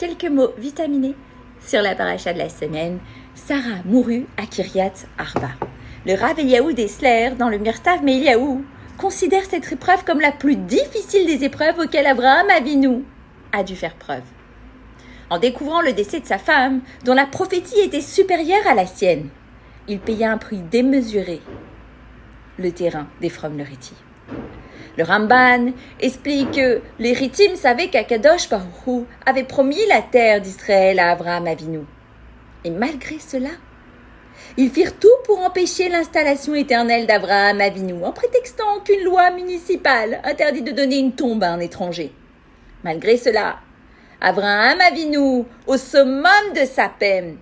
quelques mots vitaminés sur la paracha de la semaine. Sarah mourut à Kiryat Arba. Le Rav Eliaou Dessler, dans le Mirtav Meiliaou, considère cette épreuve comme la plus difficile des épreuves auxquelles Abraham Avinu a dû faire preuve. En découvrant le décès de sa femme, dont la prophétie était supérieure à la sienne, il paya un prix démesuré, le terrain d'Ephraim le Riti. Le Ramban explique que les Ritim savaient qu'Akadosh Baruch Hu avait promis la terre d'Israël à Abraham Avinu. Et malgré cela, ils firent tout pour empêcher l'installation éternelle d'Abraham Avinu, en prétextant qu'une loi municipale interdit de donner une tombe à un étranger. Malgré cela, Abraham Avinu, au summum de sa peine,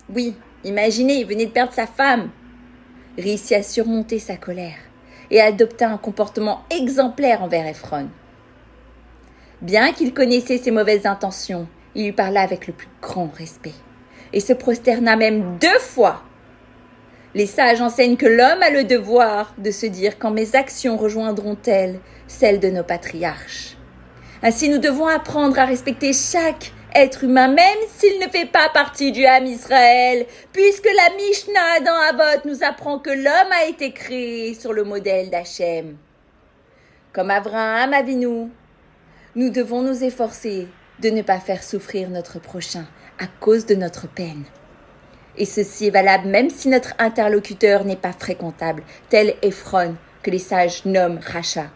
oui, imaginez, il venait de perdre sa femme, réussit à surmonter sa colère et adopta un comportement exemplaire envers Ephron. Bien qu'il connaissait ses mauvaises intentions, il lui parla avec le plus grand respect et se prosterna même 2 fois. Les sages enseignent que l'homme a le devoir de se dire quand mes actions rejoindront-elles celles de nos patriarches. Ainsi, nous devons apprendre à respecter chaque être humain, même s'il ne fait pas partie du Ham Israël, puisque la Mishnah dans Avot nous apprend que l'homme a été créé sur le modèle d'Hachem. Comme Abraham Avinu, nous devons nous efforcer de ne pas faire souffrir notre prochain à cause de notre peine. Et ceci est valable même si notre interlocuteur n'est pas fréquentable, tel Ephron, que les sages nomment Racha.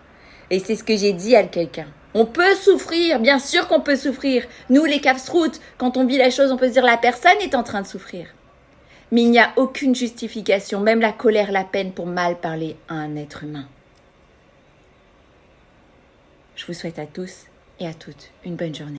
Et c'est ce que j'ai dit à quelqu'un. On peut souffrir, bien sûr qu'on peut souffrir. Nous, les Kafsrout, quand on vit la chose, on peut se dire la personne est en train de souffrir. Mais il n'y a aucune justification, même la colère, la peine, pour mal parler à un être humain. Je vous souhaite à tous et à toutes une bonne journée.